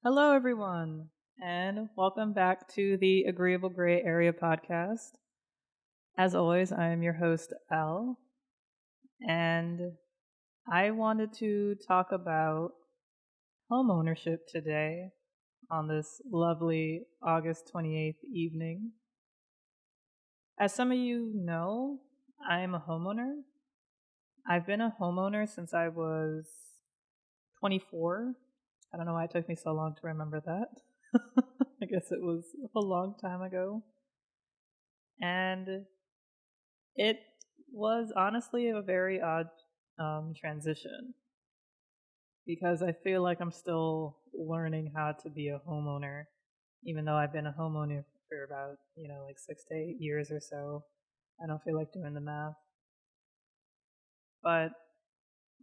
Hello, everyone, and welcome back to the Agreeable Gray Area podcast. As always, I am your host, Elle, and I wanted to talk about home ownership today on this lovely August 28th evening. As some of you know, I am a homeowner. I've been a homeowner since I was 24. I don't know why it took me so long to remember that. I guess it was a long time ago. And it was honestly a very odd transition because I feel like I'm still learning how to be a homeowner, even though I've been a homeowner for about, like 6 to 8 years or so. I don't feel like doing the math. But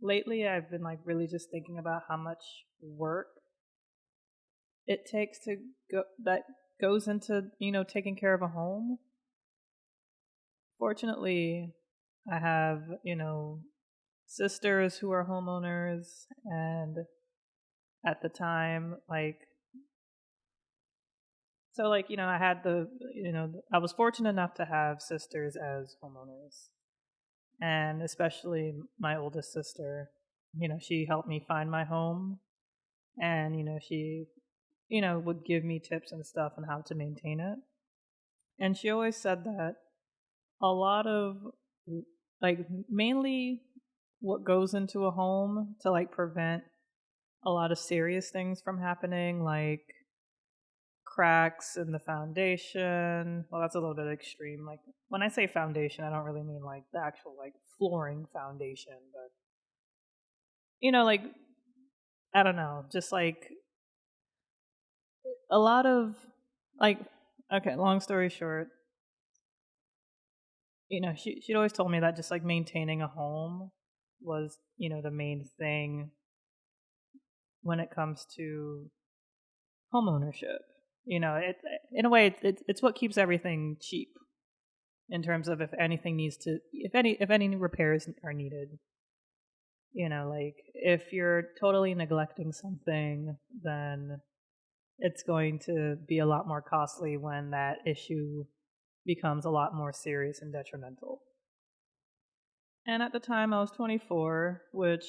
lately I've been like really just thinking about how much work it takes to go that goes into, taking care of a home. Fortunately, I have, sisters who are homeowners, and at the time, I had I was fortunate enough to have sisters as homeowners, and especially my oldest sister. She helped me find my home, and she would give me tips and stuff on how to maintain it. And she always said that a lot of, like, mainly what goes into a home to like prevent a lot of serious things from happening, like cracks in the foundation. Well, that's a little bit extreme. Like, when I say foundation, I don't really mean like the actual like flooring foundation, but like, I don't know, just like a lot of, like, okay, long story short, she'd always told me that just like maintaining a home was, the main thing when it comes to home ownership. It, in a way, it's what keeps everything cheap in terms of if anything needs to, if any repairs are needed. Like, if you're totally neglecting something, then it's going to be a lot more costly when that issue becomes a lot more serious and detrimental. And at the time, I was 24, which,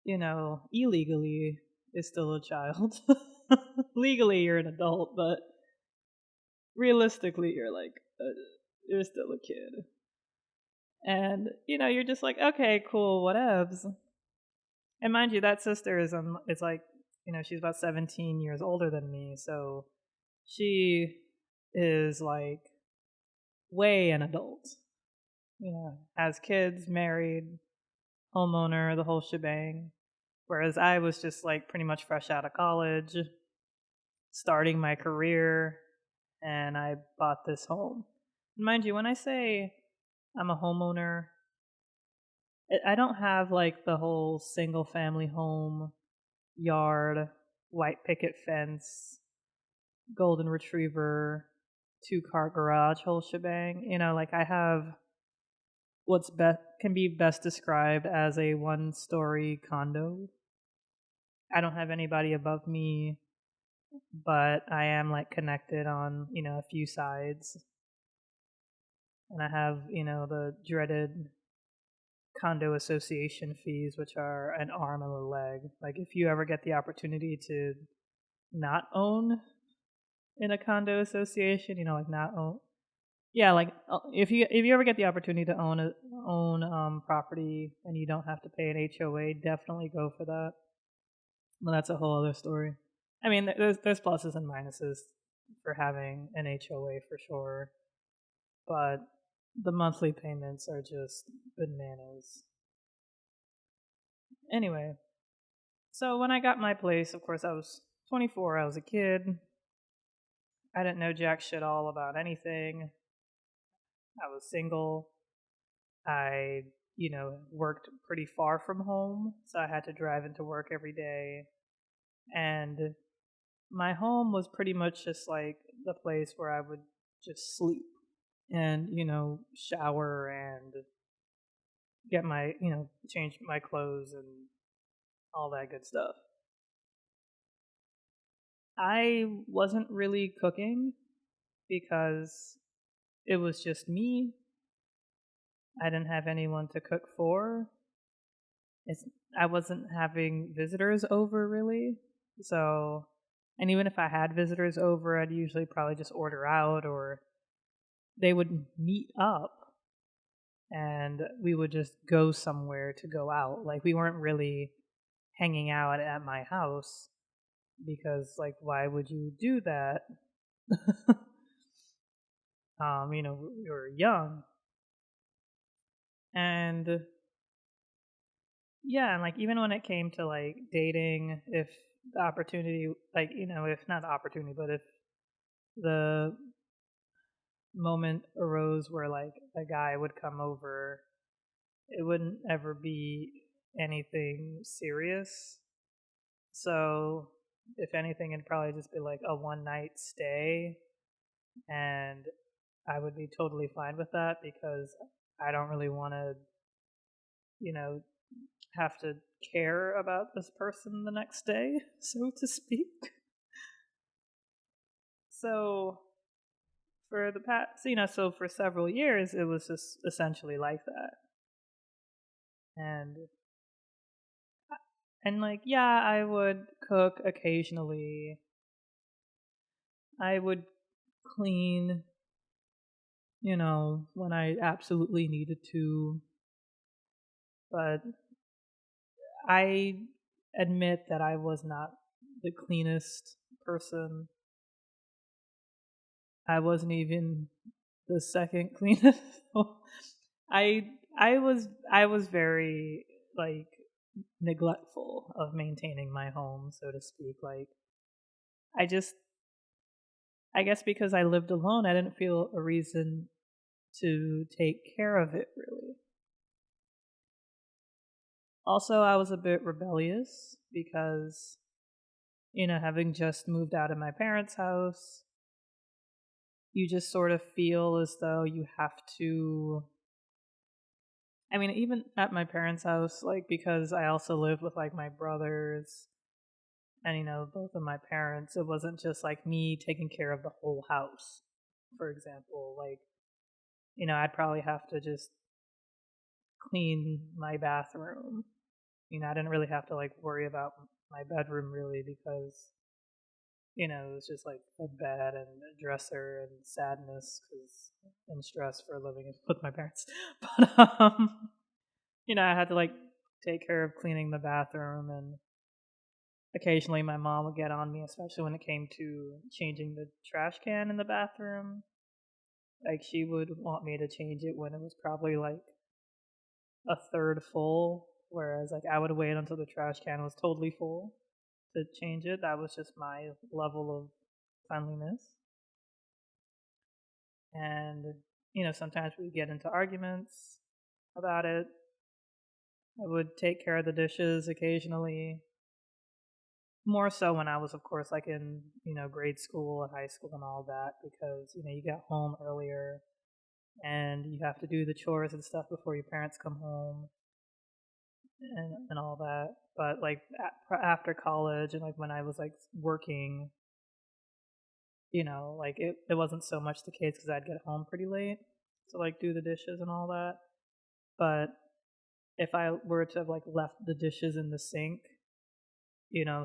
illegally is still a child. Legally, you're an adult, but realistically, you're still a kid. And you're just like, okay, cool, whatevs. And mind you, that sister is like, she's about 17 years older than me, so she is like way an adult. Has kids, married, homeowner, the whole shebang. Whereas I was just like pretty much fresh out of college, starting my career, and I bought this home. Mind you, when I say I'm a homeowner, I don't have like the whole single family home, yard, white picket fence, golden retriever, 2-car garage, whole shebang. Like, I have what's can be best described as a 1-story condo. I don't have anybody above me, but I am like connected on, a few sides. And I have, the dreaded condo association fees, which are an arm and a leg. Like, if you ever get the opportunity to not own in a condo association, like not own. Yeah, like, if you ever get the opportunity to own property and you don't have to pay an HOA, definitely go for that. Well, that's a whole other story. I mean, there's pluses and minuses for having an HOA for sure, but the monthly payments are just bananas. Anyway, so when I got my place, of course, I was 24. I was a kid. I didn't know jack shit all about anything. I was single. I, worked pretty far from home, so I had to drive into work every day. And my home was pretty much just like the place where I would just sleep and, shower and get my, change my clothes and all that good stuff. I wasn't really cooking because it was just me. I didn't have anyone to cook for. It's I wasn't having visitors over really. So, and even if I had visitors over, I'd usually probably just order out, or they would meet up and we would just go somewhere to go out. Like we weren't really hanging out at my house because like why would you do that? We were young. And yeah, and like even when it came to like dating, if the opportunity, like, if not the opportunity, but if the moment arose where like a guy would come over, it wouldn't ever be anything serious. So, if anything, it'd probably just be like a one night stay, and I would be totally fine with that because I don't really want to, you know, have to care about this person the next day, so to speak. So for the past, so for several years, it was just essentially like that. And like, yeah, I would cook occasionally. I would clean, when I absolutely needed to. But I admit that I was not the cleanest person. I wasn't even the second cleanest. I was very like neglectful of maintaining my home, so to speak. Like I just I guess because I lived alone, I didn't feel a reason to take care of it really. Also, I was a bit rebellious because having just moved out of my parents' house, you just sort of feel as though you have to. I mean, even at my parents' house, like, because I also lived with, like, my brothers and, both of my parents, it wasn't just, like, me taking care of the whole house, for example. Like, I'd probably have to just clean my bathroom. I didn't really have to, like, worry about my bedroom, really, because, it was just, like, a bed and a dresser and sadness and stress for living with my parents. But, I had to like take care of cleaning the bathroom, and occasionally my mom would get on me, especially when it came to changing the trash can in the bathroom. Like she would want me to change it when it was probably like a third full, whereas like I would wait until the trash can was totally full to change it. That was just my level of cleanliness. And sometimes we get into arguments about it. I would take care of the dishes occasionally. More so when I was, of course, like in, grade school and high school and all that, because, you get home earlier and you have to do the chores and stuff before your parents come home and all that. But like after college and like when I was like working, like it wasn't so much the case because I'd get home pretty late to like do the dishes and all that. But if I were to have like left the dishes in the sink,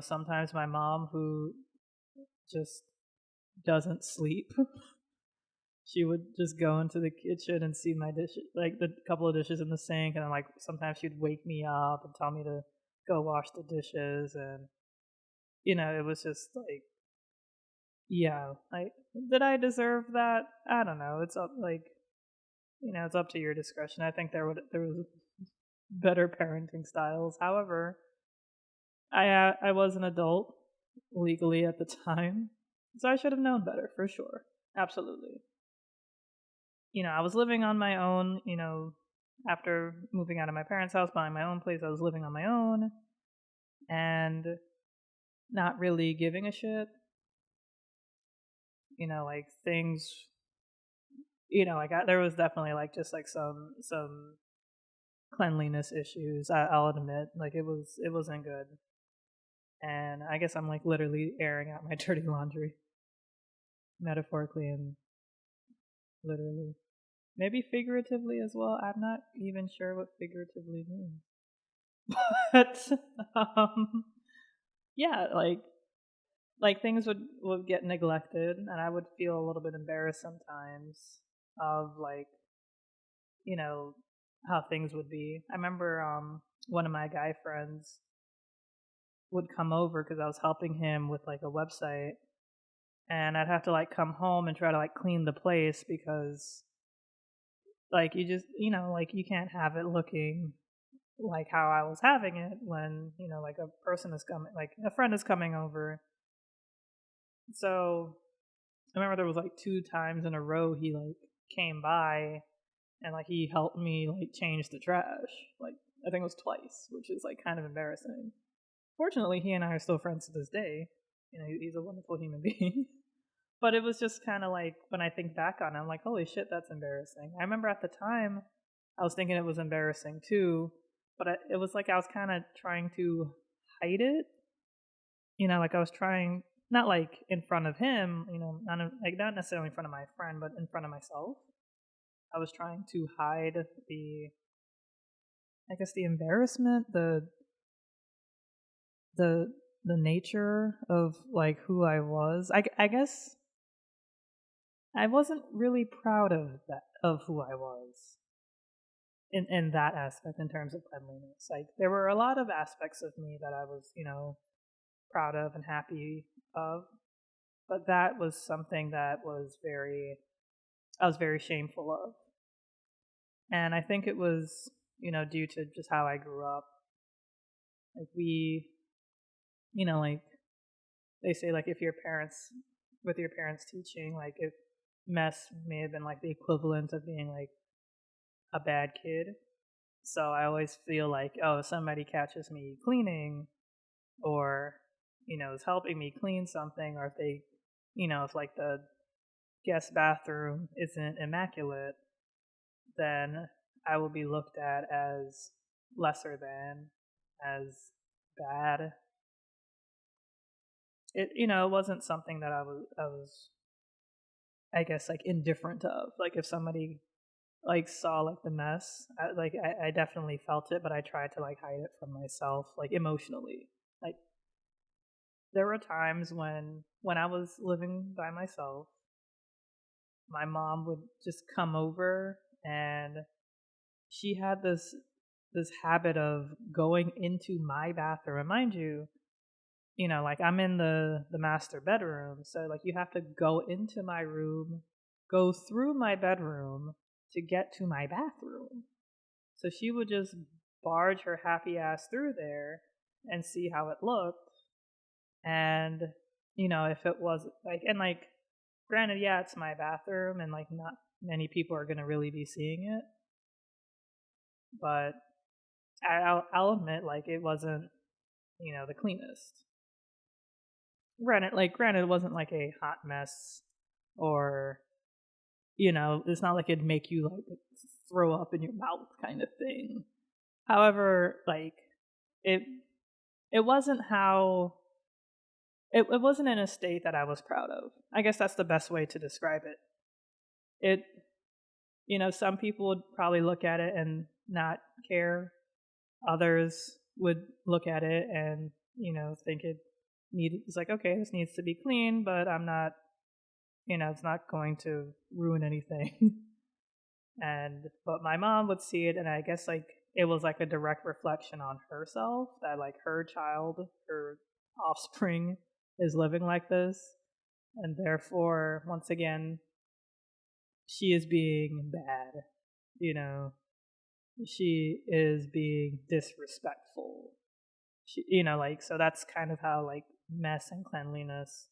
sometimes my mom, who just doesn't sleep, she would just go into the kitchen and see my dish, like the couple of dishes in the sink, and then like sometimes she'd wake me up and tell me to go wash the dishes, and it was just like, yeah, like did I deserve that? I don't know. It's up it's up to your discretion. I think there was better parenting styles. However, I was an adult legally at the time, so I should have known better for sure. Absolutely. I was living on my own, after moving out of my parents' house, buying my own place, I was living on my own and not really giving a shit. Like things, like there was definitely like just like some cleanliness issues. I'll admit, like it wasn't good. And I guess I'm like literally airing out my dirty laundry, metaphorically and literally. Maybe figuratively as well. I'm not even sure what figuratively means. But yeah, like things would get neglected, and I would feel a little bit embarrassed sometimes of like, you know, how things would be. I remember one of my guy friends would come over because I was helping him with like a website, and I'd have to like come home and try to like clean the place because like you just, like you can't have it looking like how I was having it when, like a person is coming, like a friend is coming over. So I remember there was like 2 times in a row he like came by and like he helped me like change the trash. Like I think it was twice, which is like kind of embarrassing. Fortunately, he and I are still friends to this day. He's a wonderful human being. But it was just kind of like when I think back on it, I'm like, holy shit, that's embarrassing. I remember at the time I was thinking it was embarrassing too, but it was like I was kind of trying to hide it. Like I was trying, not like in front of him, not necessarily in front of my friend, but in front of myself. I was trying to hide I guess the embarrassment, the nature of like who I was. I guess I wasn't really proud of who I was in that aspect in terms of cleanliness. Like there were a lot of aspects of me that I was, proud of and happy of, but that was something that I was very shameful of. And I think it was, due to just how I grew up. Like like they say like if with your parents teaching, like if mess may have been like the equivalent of being like a bad kid. So I always feel like, oh, if somebody catches me cleaning or, is helping me clean something, or if they, if like the guest bathroom isn't immaculate, then I will be looked at as lesser than, as bad. It wasn't something that I was, I guess, like indifferent of. Like if somebody like saw like the mess, I definitely felt it, but I tried to like hide it from myself, like emotionally. Like there were times when I was living by myself, my mom would just come over, and she had this habit of going into my bathroom. And mind you, like I'm in the master bedroom, so like you have to go into my room, go through my bedroom to get to my bathroom. So she would just barge her happy ass through there and see how it looked. And, if it was like, and like, granted, yeah, it's my bathroom and like not many people are going to really be seeing it. But I'll admit, like, it wasn't, the cleanest. Granted, it wasn't like a hot mess or, it's not like it'd make you like throw up in your mouth kind of thing. However, like, it it wasn't how it wasn't in a state that I was proud of. I guess that's the best way to describe it. Some people would probably look at it and not care. Others would look at it and, think it's like, okay, this needs to be clean, but I'm not, it's not going to ruin anything. But my mom would see it, and I guess like it was like a direct reflection on herself that like her offspring is living like this, and therefore once again she is being bad. She is being disrespectful. Like, so that's kind of how like mess and cleanliness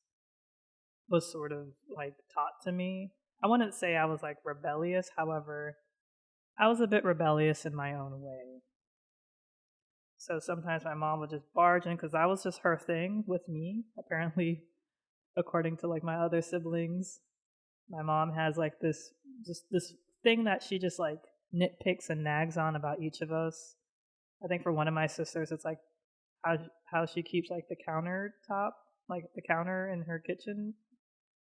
was sort of like taught to me. I wouldn't say I was like rebellious, however, I was a bit rebellious in my own way. So sometimes my mom would just barge in because that was just her thing with me. Apparently, according to like my other siblings, my mom has like this thing that she just like nitpicks and nags on about each of us. I think for one of my sisters, it's like how how she keeps like the countertop, like the counter in her kitchen.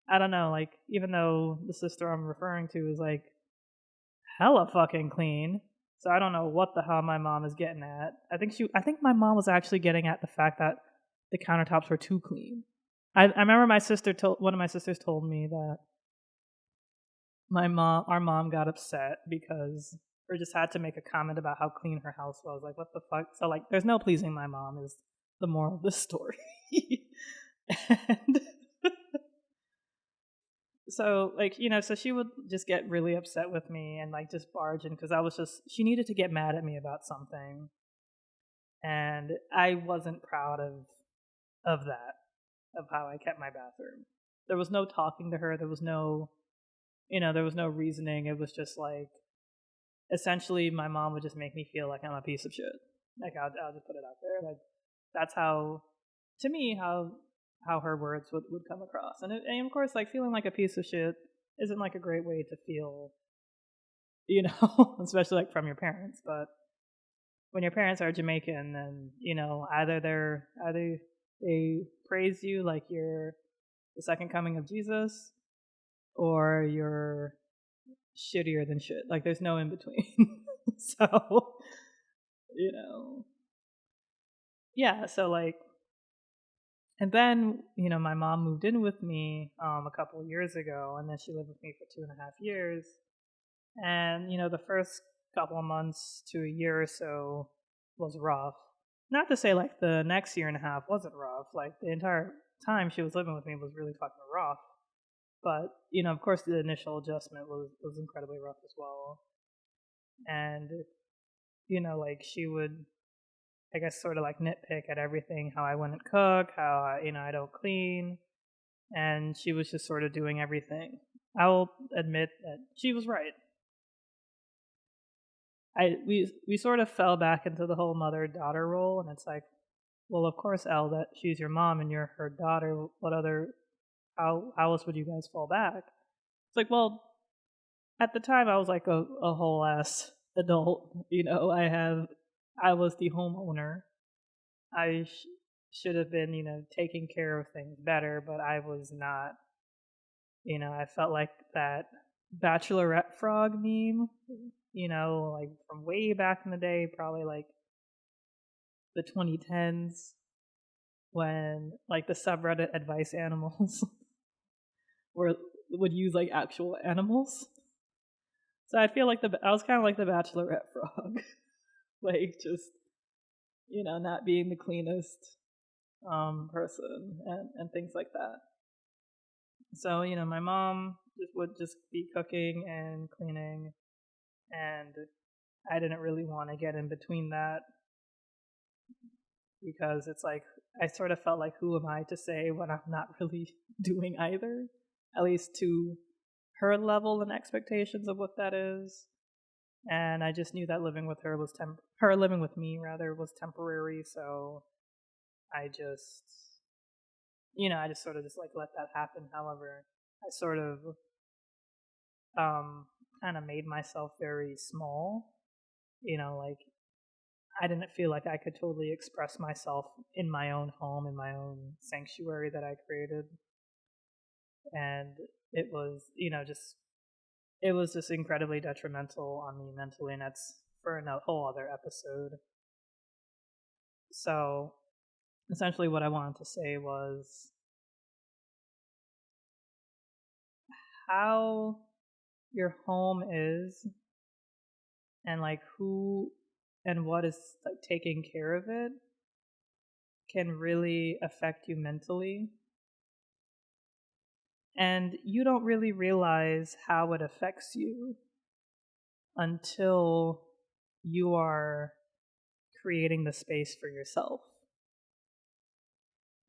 I don't know, like even though the sister I'm referring to is like hella fucking clean. So I don't know what the hell my mom is getting at. I think my mom was actually getting at the fact that the countertops were too clean. I remember one of my sisters told me that our mom got upset because or just had to make a comment about how clean her house was. Like, what the fuck? So like, there's no pleasing my mom is the moral of this story. And so like, so she would just get really upset with me and like just barge in because she needed to get mad at me about something, and I wasn't proud of that, of how I kept my bathroom. There was no talking to her. There was no reasoning. It was just like essentially my mom would just make me feel like I'm a piece of shit. Like I'll just put it out there. Like that's how, to me, how her words would come across. And of course, like feeling like a piece of shit isn't like a great way to feel, especially like from your parents. But when your parents are Jamaican, then either they praise you like you're the second coming of Jesus, or you're shittier than shit. Like there's no in between. So, you know, yeah. So like, and then my mom moved in with me a couple of years ago, and then she lived with me for 2.5 years. And the first couple of months to a year or so was rough. Not to say like the next year and a half wasn't rough. Like the entire time she was living with me was really fucking rough. But of course, the initial adjustment was incredibly rough as well. And like she would, I guess, sort of like nitpick at everything, how I wouldn't cook, how I don't clean, and she was just sort of doing everything. I will admit that she was right. We sort of fell back into the whole mother-daughter role, and it's like, well, of course, Elle, that she's your mom and you're her daughter. How else would you guys fall back? It's like, well, at the time I was like a whole ass adult. I was the homeowner. I should have been, taking care of things better, but I was not. I felt like that bachelorette frog meme, like from way back in the day, probably like the 2010s, when like the subreddit advice animals would use like actual animals. So I feel like I was kind of like the bachelorette frog, like just not being the cleanest person and things like that. So my mom would just be cooking and cleaning, and I didn't really want to get in between that because it's like I sort of felt like, who am I to say when I'm not really doing either, at least to her level and expectations of what that is. And I just knew that living with her her living with me rather was temporary, so I just I just sort of just like let that happen. However, I sort of kind of made myself very small, like I didn't feel like I could totally express myself in my own home, in my own sanctuary that I created. And it was, it was just incredibly detrimental on me mentally, and that's for a whole other episode. So essentially what I wanted to say was how your home is, and like who and what is like taking care of it, can really affect you mentally. And you don't really realize how it affects you until you are creating the space for yourself.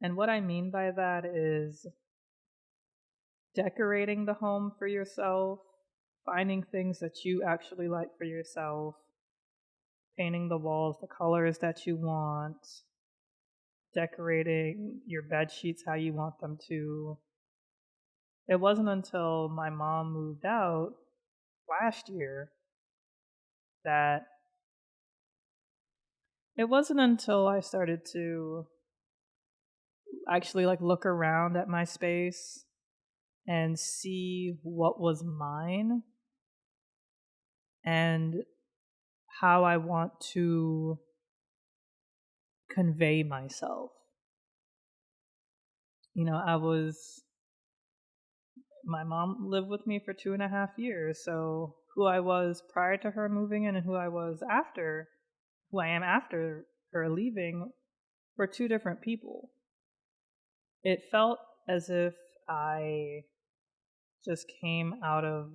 And what I mean by that is decorating the home for yourself, finding things that you actually like for yourself, painting the walls the colors that you want, decorating your bed sheets how you want them to. It wasn't until my mom moved out last year that It wasn't until I started to actually like look around at my space and see what was mine and how I want to convey myself. You know, my mom lived with me for 2.5 years, so who I was prior to her moving in and who I am after her leaving, were two different people. It felt as if I just came out of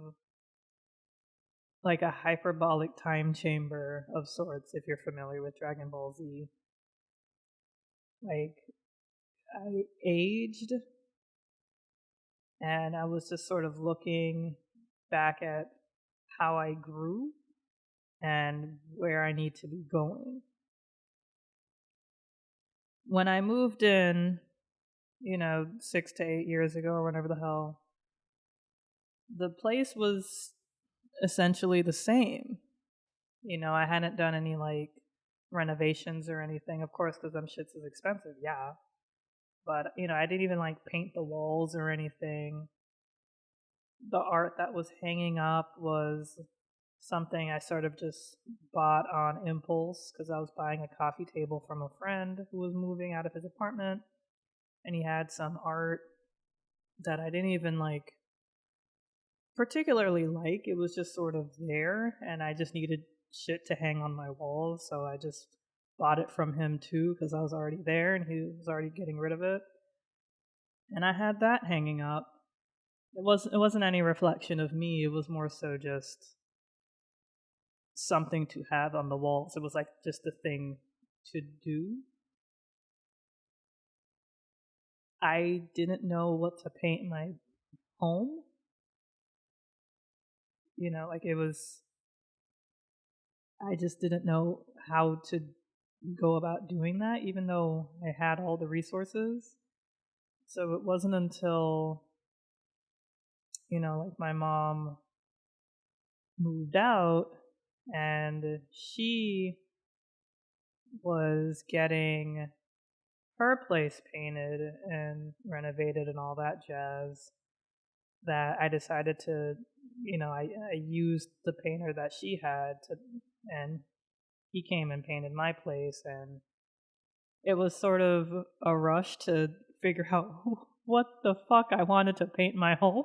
like a hyperbolic time chamber of sorts, if you're familiar with Dragon Ball Z. Like, I aged and I was just sort of looking back at how I grew and where I need to be going. When I moved in, 6 to 8 years ago or whenever the hell, the place was essentially the same. I hadn't done any like renovations or anything, of course, because them shits is expensive, yeah. But, I didn't even like paint the walls or anything. The art that was hanging up was something I sort of just bought on impulse because I was buying a coffee table from a friend who was moving out of his apartment, and he had some art that I didn't even like particularly like. It was just sort of there, and I just needed shit to hang on my walls, so I just bought it from him too because I was already there and he was already getting rid of it. And I had that hanging up. It wasn't any reflection of me. It was more so just something to have on the walls. It was like just a thing to do. I didn't know what to paint my home. Like it was, I just didn't know how to go about doing that, even though I had all the resources. So it wasn't until, like my mom moved out and she was getting her place painted and renovated and all that jazz that I decided to, I used the painter that she had to, and he came and painted my place, and it was sort of a rush to figure out what the fuck I wanted to paint my home.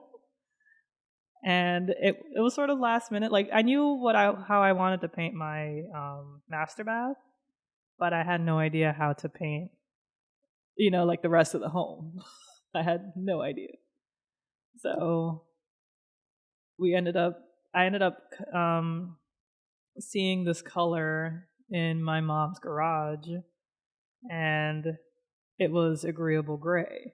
And it was sort of last minute. Like I knew how I wanted to paint my master bath, but I had no idea how to paint, like the rest of the home. I had no idea. So I ended up seeing this color in my mom's garage, and it was agreeable gray.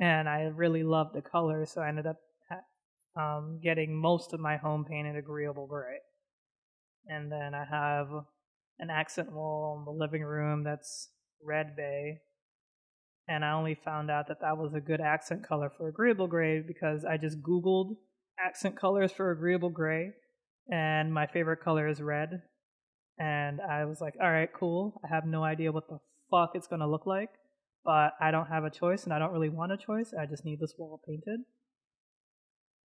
And I really loved the color, so I ended up getting most of my home painted agreeable gray. And then I have an accent wall in the living room that's red bay. And I only found out that that was a good accent color for agreeable gray because I just Googled accent colors for agreeable gray, and my favorite color is red. And I was like, all right, cool. I have no idea what the fuck it's going to look like, but I don't have a choice, and I don't really want a choice. I just need this wall painted.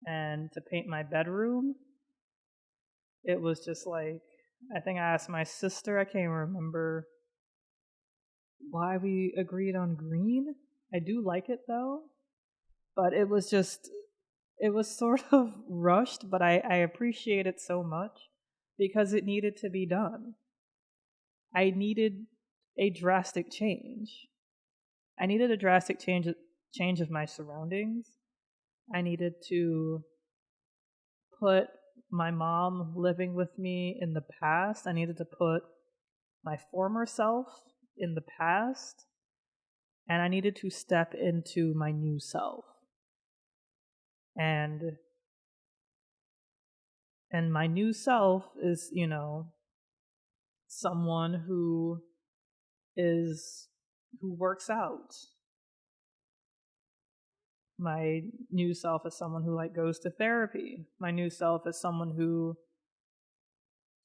And to paint my bedroom, it was just like, I think I asked my sister, I can't even remember why we agreed on green. I do like it though, but it was sort of rushed, but I appreciate it so much because it needed to be done. I needed a drastic change. I needed a drastic change of my surroundings. I needed to put my mom living with me in the past. I needed to put my former self in the past, and I needed to step into my new self. And my new self is, someone who works out. My new self is someone who like goes to therapy. My new self is someone who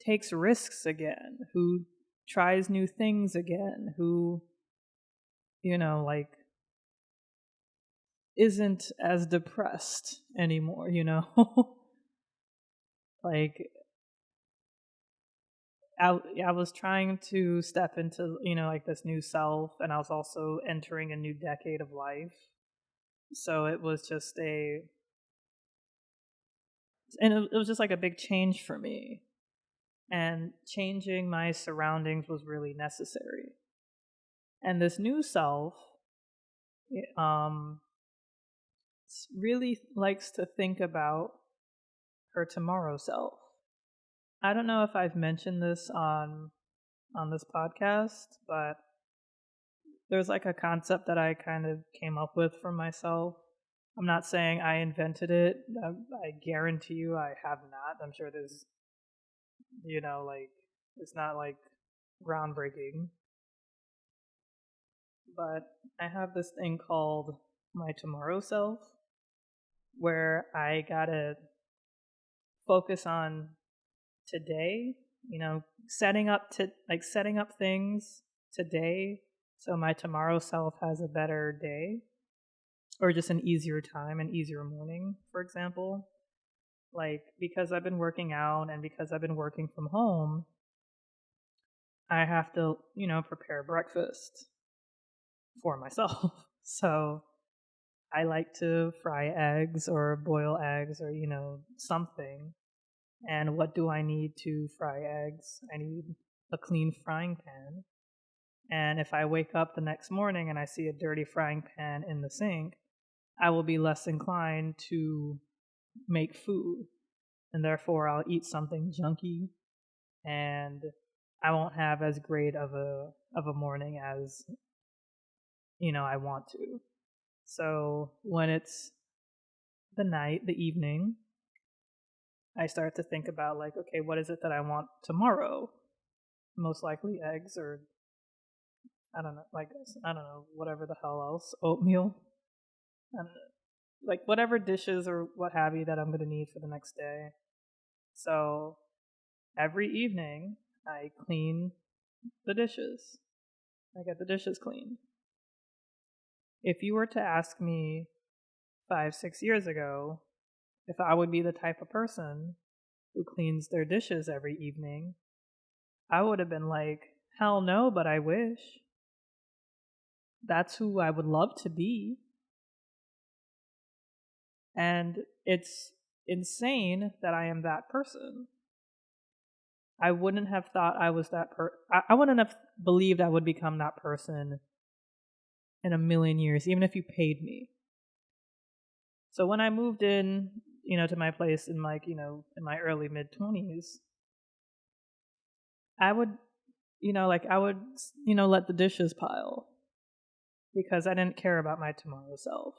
takes risks again, who tries new things again, who, like, isn't as depressed anymore, Like, I was trying to step into, like this new self, and I was also entering a new decade of life. So it was just it was just like a big change for me. And changing my surroundings was really necessary. And this new self, um, really likes to think about her tomorrow self. I don't know if I've mentioned this on this podcast, but there's like a concept that I kind of came up with for myself. I'm not saying I invented it. I guarantee you I have not. I'm sure there's, like, it's not like groundbreaking. But I have this thing called my tomorrow self, where I gotta focus on today, setting up things today so my tomorrow self has a better day, or just an easier time, an easier morning, for example. Like, because I've been working out and because I've been working from home, I have to, prepare breakfast for myself. So I like to fry eggs or boil eggs or, something. And what do I need to fry eggs? I need a clean frying pan. And if I wake up the next morning and I see a dirty frying pan in the sink, I will be less inclined to make food. And therefore, I'll eat something junky, and I won't have as great of a morning as, I want to. So when it's the evening, I start to think about, like, okay, what is it that I want tomorrow? Most likely eggs, or I don't know, whatever the hell else, oatmeal, and like whatever dishes or what have you that I'm going to need for the next day. So every evening I clean the dishes. I get the dishes cleaned. If you were to ask me 5, 6 years ago if I would be the type of person who cleans their dishes every evening, I would have been like, hell no, but I wish. That's who I would love to be. And it's insane that I am that person. I wouldn't have thought I was that I wouldn't have believed I would become that person in a million years, even if you paid me. So when I moved in, to my place in in my early mid-20s, I would, let the dishes pile because I didn't care about my tomorrow self.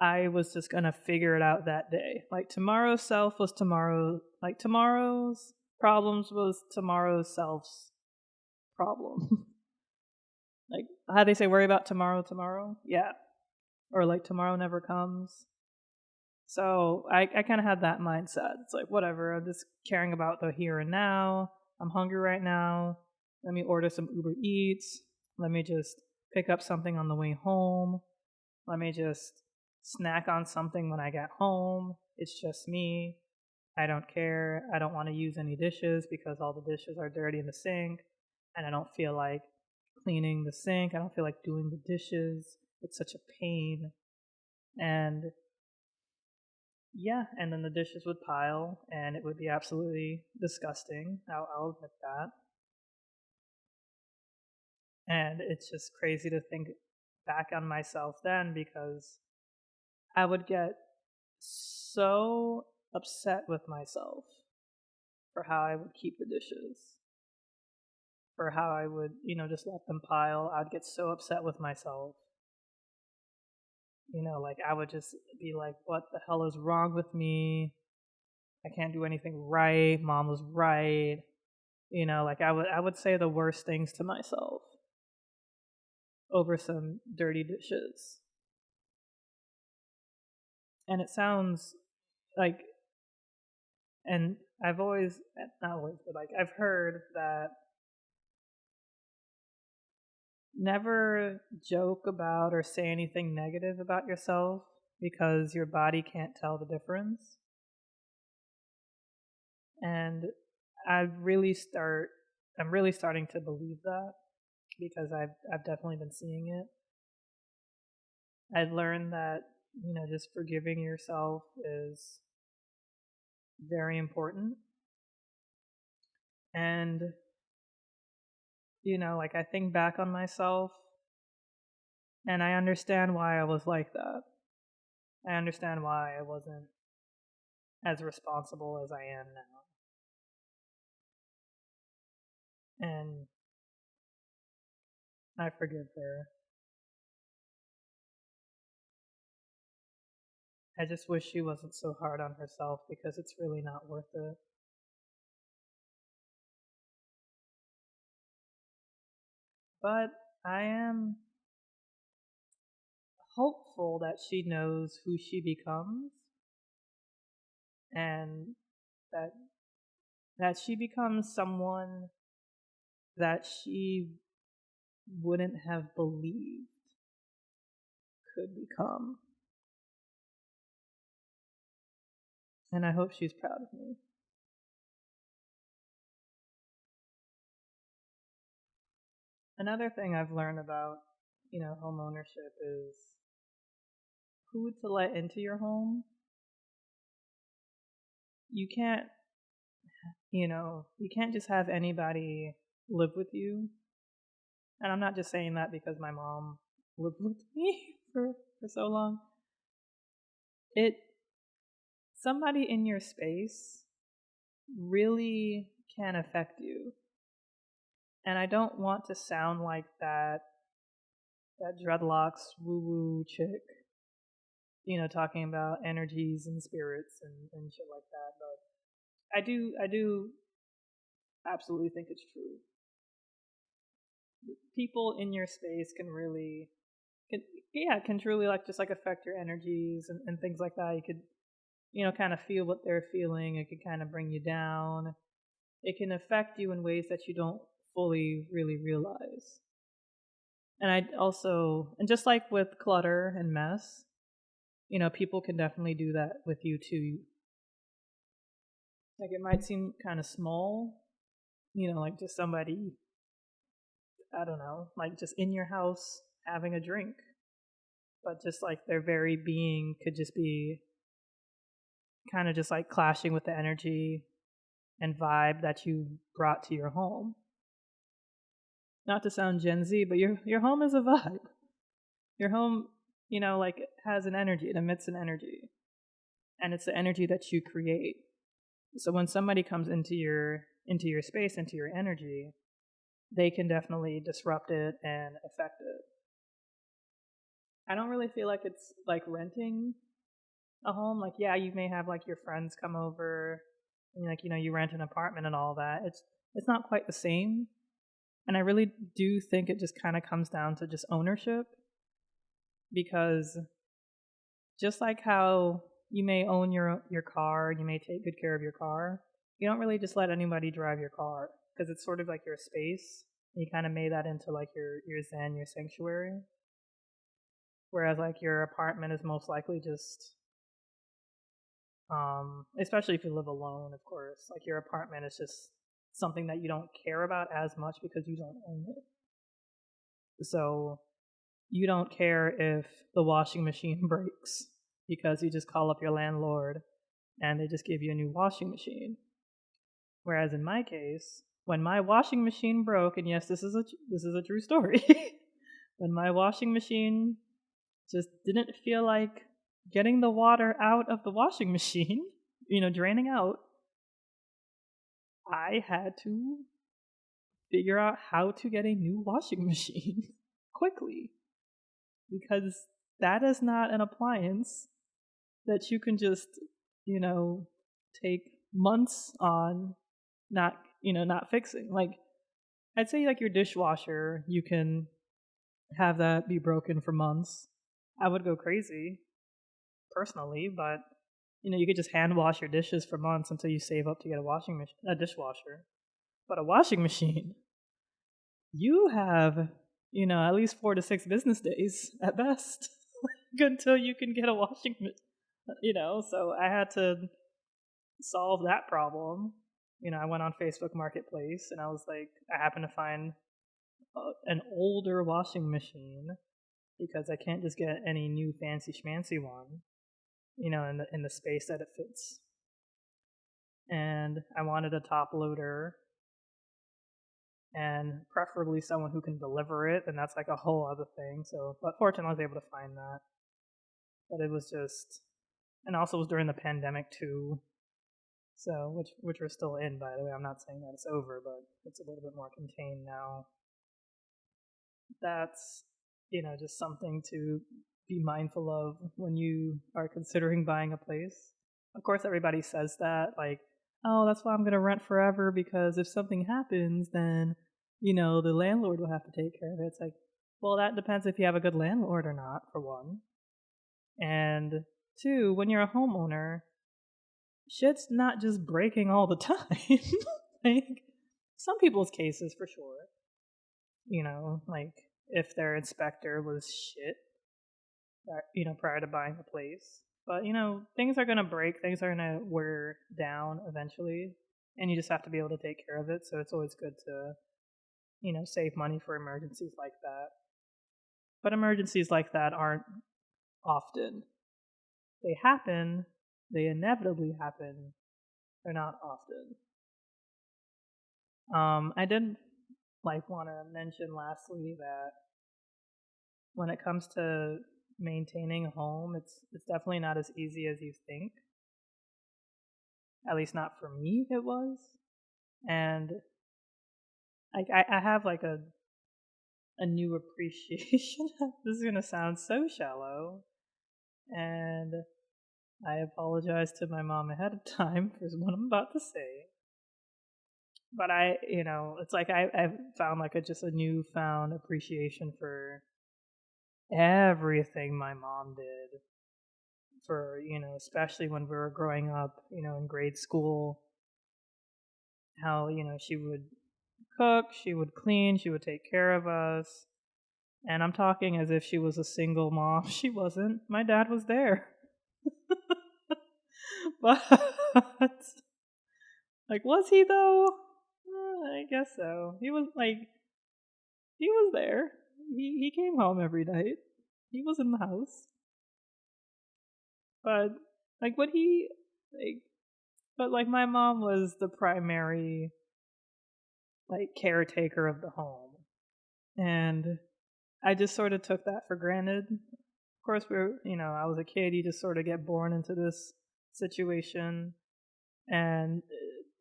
I was just going to figure it out that day. Like, tomorrow's self was tomorrow, like tomorrow's problems was tomorrow's self's problem. Like, how they say, worry about tomorrow? Yeah. Or like, tomorrow never comes. So I kind of had that mindset. It's like, whatever, I'm just caring about the here and now. I'm hungry right now. Let me order some Uber Eats. Let me just pick up something on the way home. Let me just snack on something when I get home. It's just me. I don't care. I don't want to use any dishes because all the dishes are dirty in the sink. And I don't feel like cleaning the sink. I don't feel like doing the dishes. It's such a pain. And yeah, and then the dishes would pile and it would be absolutely disgusting. I'll admit that. And it's just crazy to think back on myself then, because I would get so upset with myself for how I would keep the dishes, for how I would, just let them pile. I'd get so upset with myself. Like, I would just be like, what the hell is wrong with me? I can't do anything right. Mom was right. Like, I would say the worst things to myself over some dirty dishes. And it sounds like And I've always, not always, but like I've heard that never joke about or say anything negative about yourself because your body can't tell the difference. And I'm really starting to believe that because I've definitely been seeing it. I've learned that, just forgiving yourself is very important. And, like I think back on myself and I understand why I was like that. I understand why I wasn't as responsible as I am now. And I forgive her. I just wish she wasn't so hard on herself because it's really not worth it. But I am hopeful that she knows who she becomes and that she becomes someone that she wouldn't have believed could become. And I hope she's proud of me. Another thing I've learned about, home ownership is who to let into your home. You can't, you can't just have anybody live with you. And I'm not just saying that because my mom lived with me for so long. Somebody in your space really can affect you. And I don't want to sound like that dreadlocks woo-woo chick, talking about energies and spirits and shit like that. But I do absolutely think it's true. People in your space can truly like just like affect your energies and things like that. You could, kind of feel what they're feeling. It could kind of bring you down. It can affect you in ways that you don't fully really realize. And just like with clutter and mess, people can definitely do that with you too. Like it might seem kind of small, like just somebody, I don't know, like just in your house having a drink. But just like their very being could just be kind of just like clashing with the energy and vibe that you brought to your home. Not to sound Gen Z, but your home is a vibe. Your home, like has an energy, it emits an energy. And it's the energy that you create. So when somebody comes into your space, into your energy, they can definitely disrupt it and affect it. I don't really feel like it's like renting a home. Like, yeah, you may have like your friends come over and like, you rent an apartment and all that. It's not quite the same. And I really do think it just kind of comes down to just ownership. Because just like how you may own your car, you may take good care of your car, you don't really just let anybody drive your car because it's sort of like your space. You kind of made that into like your zen, your sanctuary. Whereas like your apartment is most likely just, especially if you live alone, of course, like your apartment is just something that you don't care about as much because you don't own it. So you don't care if the washing machine breaks because you just call up your landlord and they just give you a new washing machine. Whereas in my case, when my washing machine broke, and yes, this is a true story, when my washing machine just didn't feel like getting the water out of the washing machine, draining out, I had to figure out how to get a new washing machine quickly. Because that is not an appliance that you can just, take months on not fixing. Like, I'd say like your dishwasher, you can have that be broken for months. I would go crazy personally, but You could just hand wash your dishes for months until you save up to get a dishwasher. But a washing machine, you have, at least 4 to 6 business days at best until you can get a washing machine. So I had to solve that problem. I went on Facebook Marketplace and I was like, I happened to find an older washing machine because I can't just get any new fancy schmancy one, in the space that it fits. And I wanted a top loader and preferably someone who can deliver it, and that's like a whole other thing. So, but fortunately, I was able to find that. But it was just, and also it was during the pandemic too. So, which we're still in, by the way. I'm not saying that it's over, but it's a little bit more contained now. That's, just something to be mindful of when you are considering buying a place. Of course, everybody says that, like, oh, that's why I'm going to rent forever, because if something happens, then, the landlord will have to take care of it. It's like, well, that depends if you have a good landlord or not, for one. And two, when you're a homeowner, shit's not just breaking all the time. Like, some people's cases for sure. Like if their inspector was shit, prior to buying the place. But, things are going to break, things are going to wear down eventually, and you just have to be able to take care of it. So it's always good to, save money for emergencies like that. But emergencies like that aren't often. They happen, they inevitably happen, they're not often. I did want to mention lastly that when it comes to maintaining a home, it's definitely not as easy as you think. At least not for me, it was. And I have like a new appreciation. This is gonna sound so shallow, and I apologize to my mom ahead of time for what I'm about to say. But it's like I've found like just a newfound appreciation for everything my mom did for, especially when we were growing up, in grade school, how, she would cook, she would clean, she would take care of us. And I'm talking as if she was a single mom. She wasn't. My dad was there. But, like, was he though? I guess so. He was there. He came home every night. He was in the house. But, like, my mom was the primary, caretaker of the home. And I just sort of took that for granted. Of course, I was a kid, you just sort of get born into this situation, and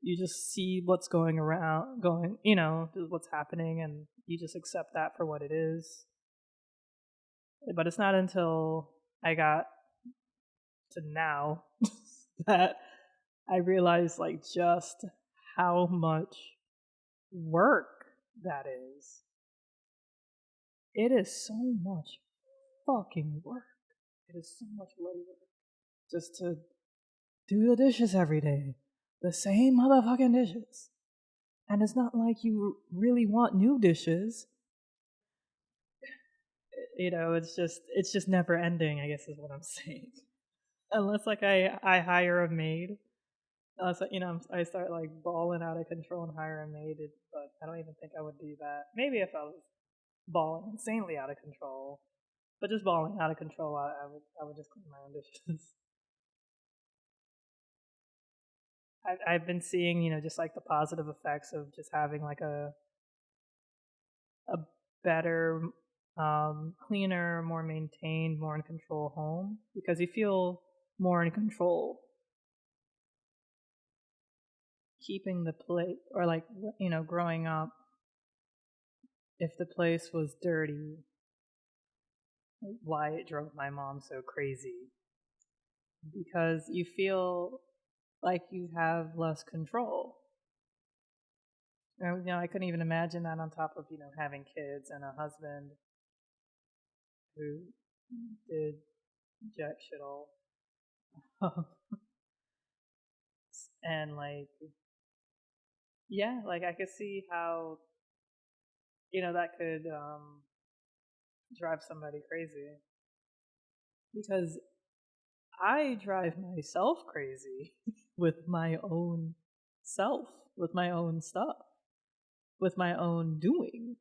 you just see what's going, what's happening, and you just accept that for what it is. But it's not until I got to now that I realized, just how much work that is. It is so much fucking work. It is so much bloody work. Just to do the dishes every day. The same motherfucking dishes. And it's not like you really want new dishes. It's just never ending, I guess is what I'm saying. Unless I hire a maid. I start balling out of control and hire a maid, but I don't even think I would do that. Maybe if I was balling insanely out of control. But just balling out of control, I would just clean my own dishes. I've been seeing, just the positive effects of just having a better, cleaner, more maintained, more in control home, because you feel more in control. Keeping the place, or growing up, if the place was dirty, why it drove my mom so crazy, because you feel like you have less control. I couldn't even imagine that on top of, having kids and a husband who did jack shit all. And like, yeah, like I could see how, that could drive somebody crazy, because I drive myself crazy with my own self, with my own stuff, with my own doing.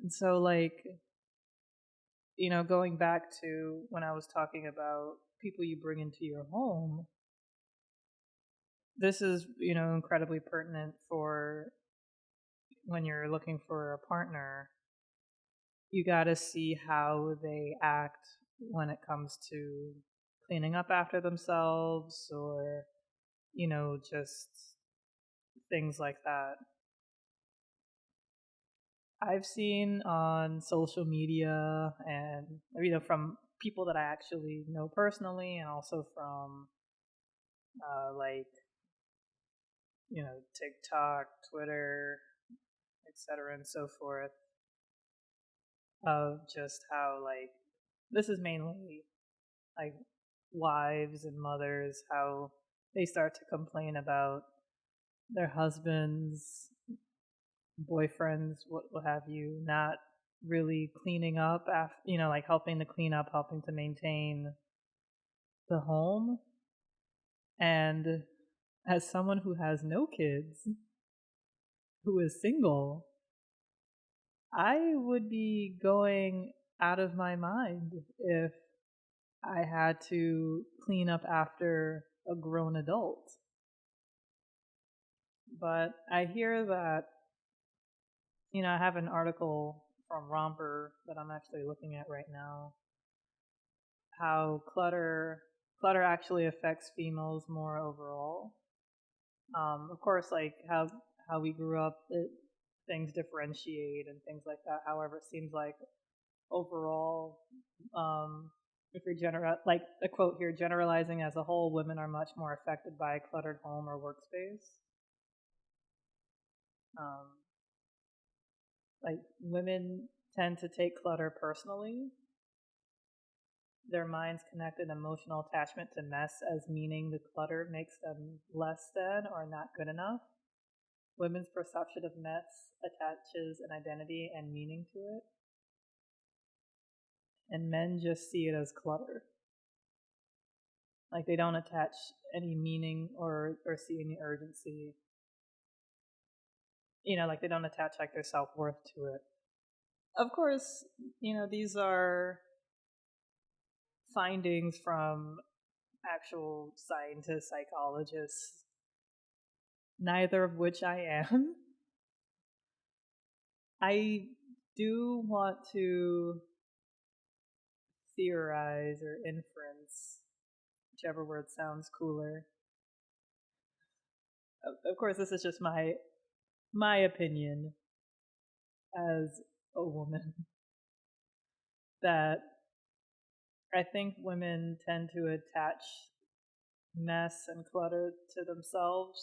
And so, like, going back to when I was talking about people you bring into your home, this is, incredibly pertinent for when you're looking for a partner. You got to see how they act when it comes to cleaning up after themselves, or, just things like that. I've seen on social media, and, from people that I actually know personally, and also from like, TikTok, Twitter, etc., and so forth, of just how, like, this is mainly like wives and mothers, how they start to complain about their husbands, boyfriends, what have you, not really cleaning up after, like helping to clean up, helping to maintain the home. And as someone who has no kids, who is single, I would be going out of my mind if I had to clean up after a grown adult. But I hear that, I have an article from Romper that I'm actually looking at right now, how clutter actually affects females more overall. Of course, like how we grew up, things differentiate and things like that. However, it seems like overall, if you're like a quote here, generalizing as a whole, women are much more affected by a cluttered home or workspace. Like, women tend to take clutter personally. Their minds connect an emotional attachment to mess as meaning the clutter makes them less than or not good enough. Women's perception of mess attaches an identity and meaning to it, and men just see it as clutter. Like, they don't attach any meaning or see any urgency. Like, they don't attach like their self-worth to it. Of course, these are findings from actual scientists, psychologists, neither of which I am. I do want to theorize or inference, whichever word sounds cooler. Of course, this is just my opinion as a woman, that I think women tend to attach mess and clutter to themselves,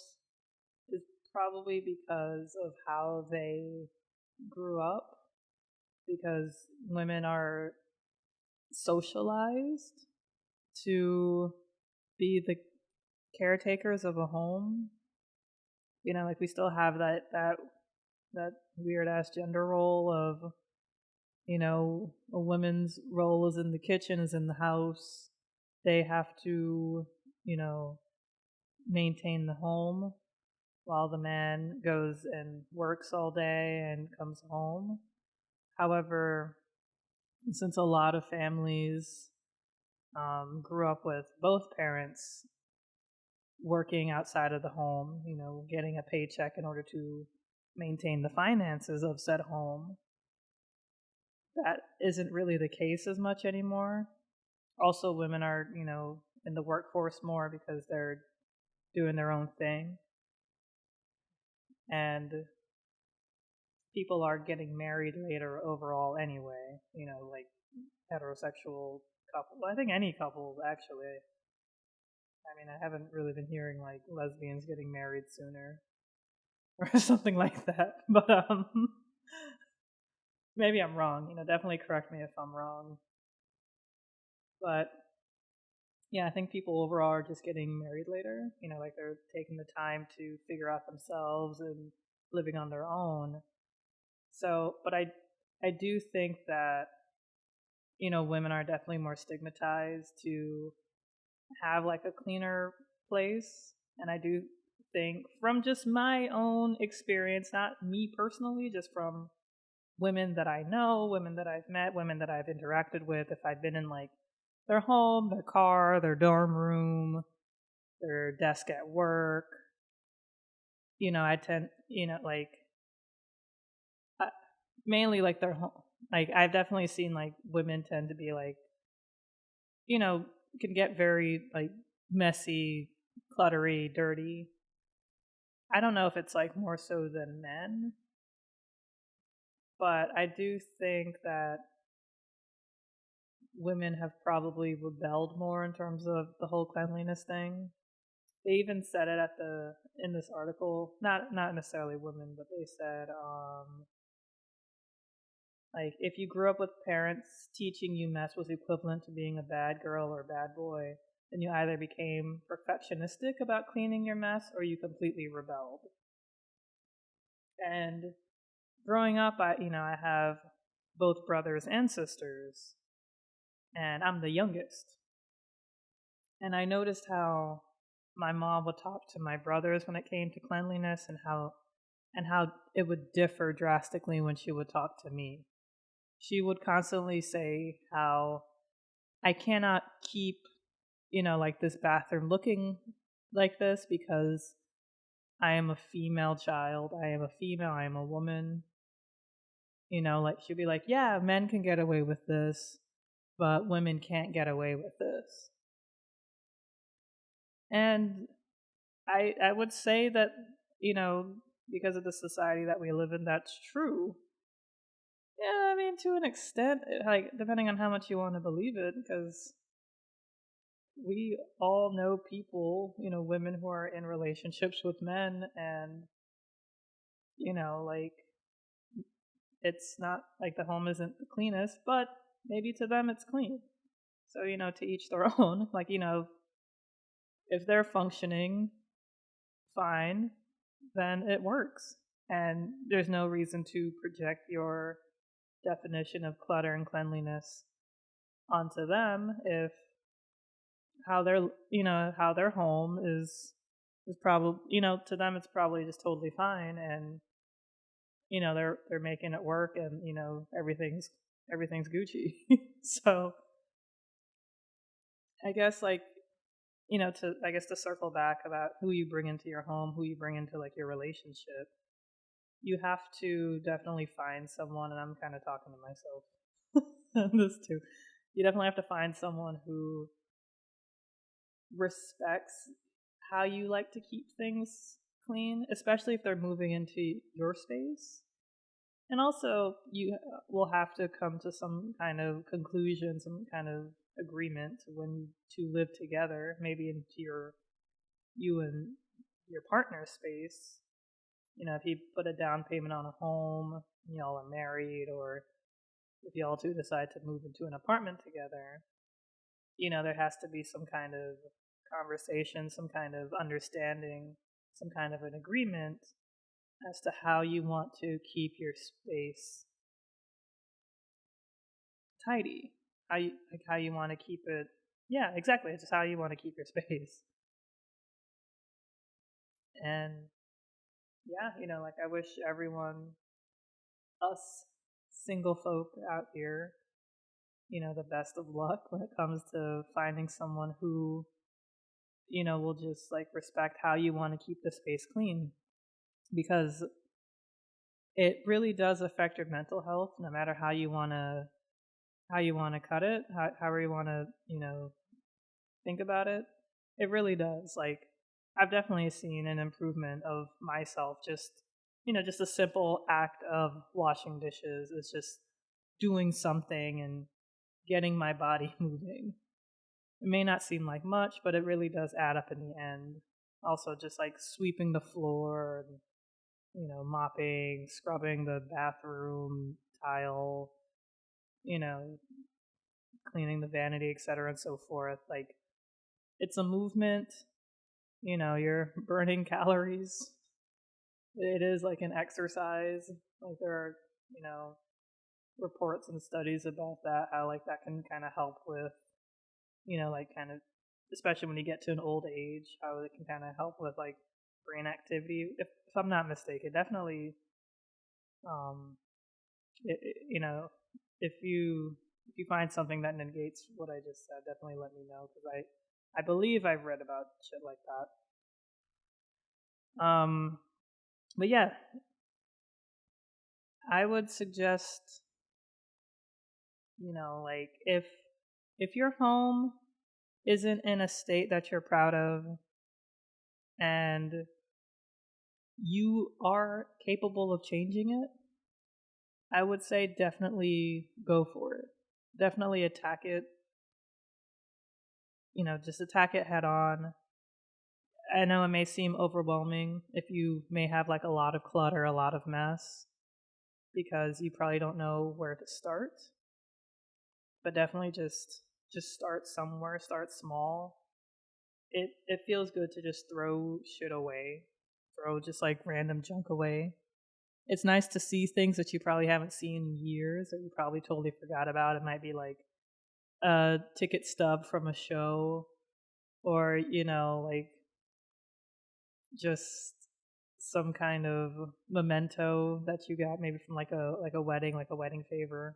is probably because of how they grew up, because women are socialized to be the caretakers of a home. Like, we still have that weird ass gender role of, a woman's role is in the kitchen, is in the house. They have to, maintain the home, while the man goes and works all day and comes home. However, since a lot of families grew up with both parents working outside of the home, getting a paycheck in order to maintain the finances of said home, that isn't really the case as much anymore. Also, women are, in the workforce more because they're doing their own thing. And people are getting married later overall anyway, like heterosexual couple. Well, I think any couple, actually. I mean, I haven't really been hearing like lesbians getting married sooner or something like that. But maybe I'm wrong. Definitely correct me if I'm wrong. But yeah, I think people overall are just getting married later. Like they're taking the time to figure out themselves and living on their own. So, but I do think that women are definitely more stigmatized to have like a cleaner place, and I do think from just my own experience, not me personally, just from women that I know, women that I've met, women that I've interacted with, if I've been in like their home, their car, their dorm room, their desk at work, I tend, like uh, mainly like their home. Like I've definitely seen like women tend to be like, you know, can get very like messy, cluttery, dirty. I don't know if it's like more so than men, but I do think that women have probably rebelled more in terms of the whole cleanliness thing. They even said it at the in this article, not necessarily women, but they said like if you grew up with parents teaching you mess was equivalent to being a bad girl or bad boy, then you either became perfectionistic about cleaning your mess or you completely rebelled. And growing up, I have both brothers and sisters, and I'm the youngest. And I noticed how my mom would talk to my brothers when it came to cleanliness, and how it would differ drastically when she would talk to me. She would constantly say how I cannot keep, like this bathroom looking like this because I am a female child. I am a female. I am a woman. Like she'd be like, yeah, men can get away with this, but women can't get away with this. And I would say that, because of the society that we live in, that's true. Yeah, I mean, to an extent, like, depending on how much you want to believe it, because we all know people, women who are in relationships with men, and, like, it's not like the home isn't the cleanest, but maybe to them it's clean. So, to each their own. Like, if they're functioning fine, then it works. And there's no reason to project your definition of clutter and cleanliness onto them if how their home is probably, to them it's probably just totally fine, and they're making it work, and everything's Gucci. So I guess like to circle back about who you bring into your home, who you bring into like your relationship, you have to definitely find someone, and I'm kind of talking to myself on this too. You definitely have to find someone who respects how you like to keep things clean, especially if they're moving into your space. And also, you will have to come to some kind of conclusion, some kind of agreement when you two live together, maybe into you and your partner's space. If you put a down payment on a home, y'all are married, or if y'all two decide to move into an apartment together, there has to be some kind of conversation, some kind of understanding, some kind of an agreement as to how you want to keep your space tidy. How you want to keep it. Yeah, exactly. It's just how you want to keep your space. And yeah, like I wish everyone, us single folk out here, the best of luck when it comes to finding someone who, will just like respect how you want to keep the space clean, because it really does affect your mental health no matter how you want to cut it, however you want to, think about it. It really does. Like I've definitely seen an improvement of myself, just a simple act of washing dishes is just doing something and getting my body moving. It may not seem like much, but it really does add up in the end. Also, just like sweeping the floor and, mopping, scrubbing the bathroom tile, you know, cleaning the vanity, etc., and so forth. Like, it's a movement. You're burning calories. It is like an exercise. Like there are, you know, reports and studies about that, how like that can kind of help with, like kind of, especially when you get to an old age, how it can kind of help with like brain activity. If I'm not mistaken, definitely, um, if you find something that negates what I just said, definitely let me know because I believe I've read about shit like that. But yeah, I would suggest, like if your home isn't in a state that you're proud of and you are capable of changing it, I would say definitely go for it. Definitely attack it. Just attack it head on. I know it may seem overwhelming if you may have like a lot of clutter, a lot of mess, because you probably don't know where to start. But definitely just start somewhere, start small. It feels good to just throw shit away. Throw just like random junk away. It's nice to see things that you probably haven't seen in years or you probably totally forgot about. It might be like a ticket stub from a show or, like just some kind of memento that you got maybe from like a wedding, like a wedding favor.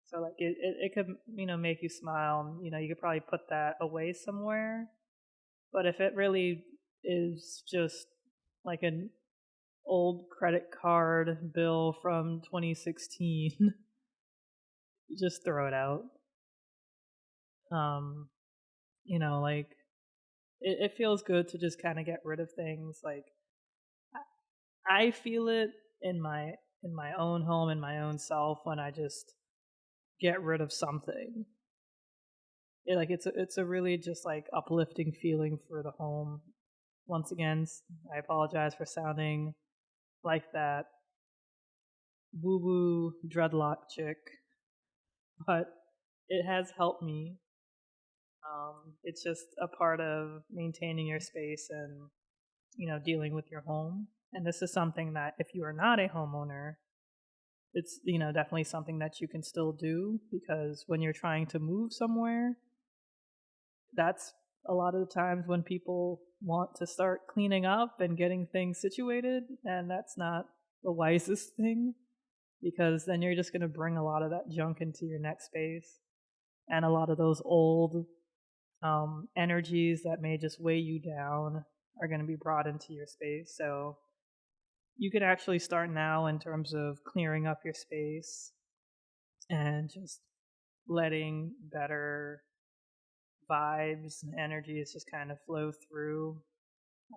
So like it could, make you smile. You could probably put that away somewhere. But if it really is just like an old credit card bill from 2016, just throw it out. Um, like it feels good to just kind of get rid of things. Like I feel it in my own home, in my own self when I just get rid of something. It's a really just like uplifting feeling for the home. Once again, I apologize for sounding like that woo woo dreadlock chick, but it has helped me. It's just a part of maintaining your space and dealing with your home. And this is something that if you are not a homeowner, it's definitely something that you can still do because when you're trying to move somewhere, that's a lot of the times when people want to start cleaning up and getting things situated, and that's not the wisest thing because then you're just going to bring a lot of that junk into your next space and a lot of those old energies that may just weigh you down are going to be brought into your space. So you can actually start now in terms of clearing up your space and just letting better vibes and energies just kind of flow through.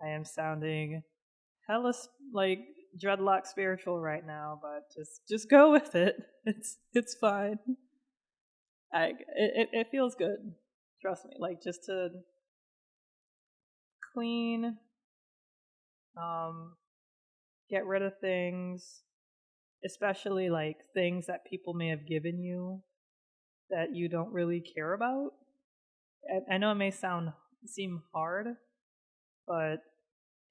I am sounding hella like dreadlock spiritual right now, but just go with it. It's fine. It feels good. Trust me. Like just to clean, um, get rid of things, especially like things that people may have given you that you don't really care about. I know it may seem hard, but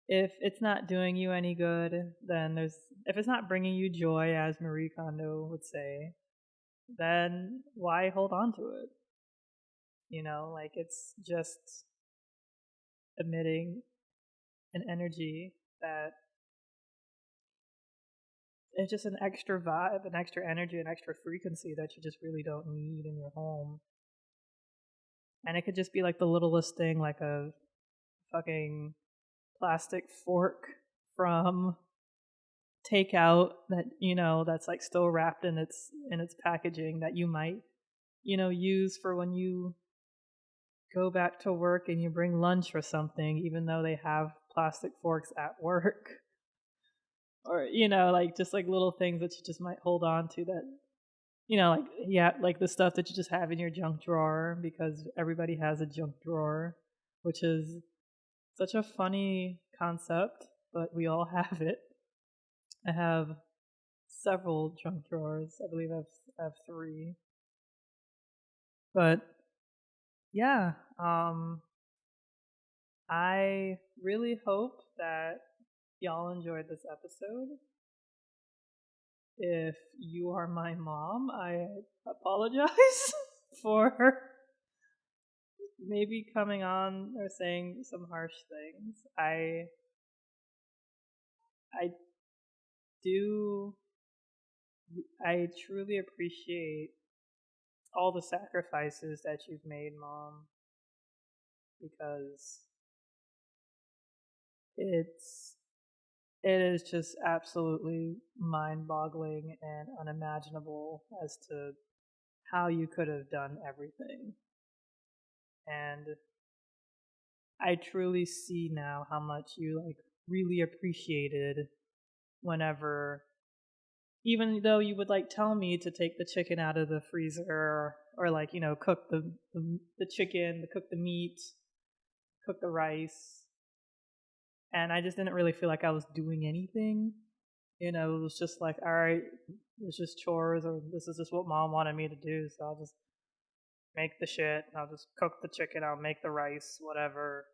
if it's not doing you any good, then if it's not bringing you joy, as Marie Kondo would say, then why hold on to it? Like it's just emitting an energy that it's just an extra vibe, an extra energy, an extra frequency that you just really don't need in your home. And it could just be like the littlest thing, like a fucking plastic fork from takeout that that's like still wrapped in its packaging that you might use for when you go back to work and you bring lunch or something, even though they have plastic forks at work. Or like just like little things that you just might hold on to that like yeah, like the stuff that you just have in your junk drawer because everybody has a junk drawer, which is such a funny concept, but we all have it. I have several junk drawers. I believe I have three. But yeah, I really hope that y'all enjoyed this episode. If you are my mom, I apologize for maybe coming on or saying some harsh things. I do I truly appreciate all the sacrifices that you've made, Mom, because it's it is just absolutely mind-boggling and unimaginable as to how you could have done everything. And I truly see now how much you like really appreciated whenever, even though you would like tell me to take the chicken out of the freezer, or like, cook the chicken, cook the meat, cook the rice, and I just didn't really feel like I was doing anything. It was just like, all right, it's just chores, or this is just what Mom wanted me to do, so I'll just make the shit, I'll just cook the chicken, I'll make the rice, whatever.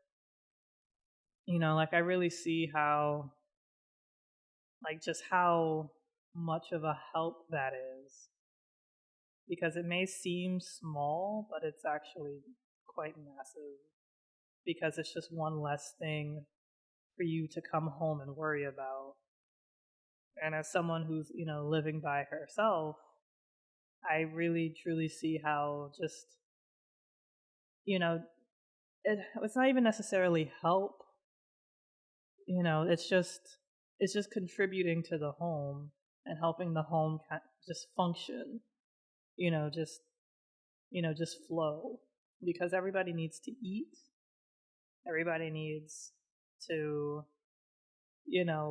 Like I really see how, like, just how much of a help that is. Because it may seem small, but it's actually quite massive. Because it's just one less thing for you to come home and worry about. And as someone who's, living by herself, I really truly see how just, you know, it's not even necessarily help. It's just contributing to the home and helping the home just function. Just just flow, because everybody needs to eat. Everybody needs to,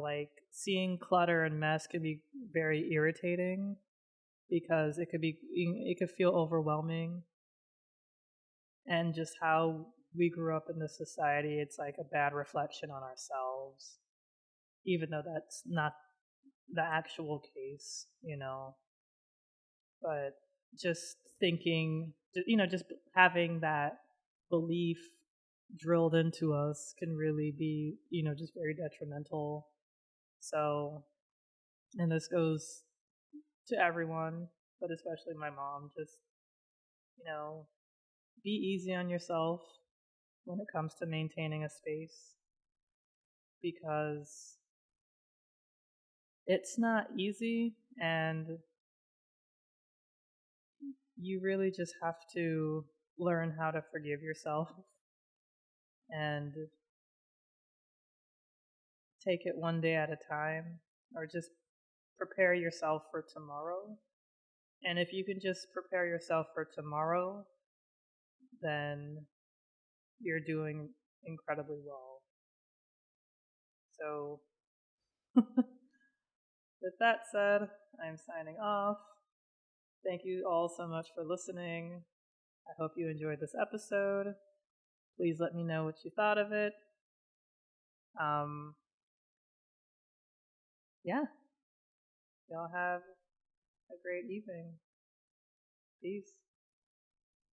like, seeing clutter and mess can be very irritating, because it could feel overwhelming. And just how we grew up in this society, it's like a bad reflection on ourselves, even though that's not the actual case. But just thinking, just having that belief drilled into us can really be, just very detrimental. So, and this goes to everyone, but especially my mom, just, you know, be easy on yourself when it comes to maintaining a space, because it's not easy, and you really just have to learn how to forgive yourself and take it one day at a time, or just prepare yourself for tomorrow. And if you can just prepare yourself for tomorrow, then you're doing incredibly well. So, with that said, I'm signing off. Thank you all so much for listening. I hope you enjoyed this episode. Please let me know what you thought of it. Yeah, y'all have a great evening. Peace.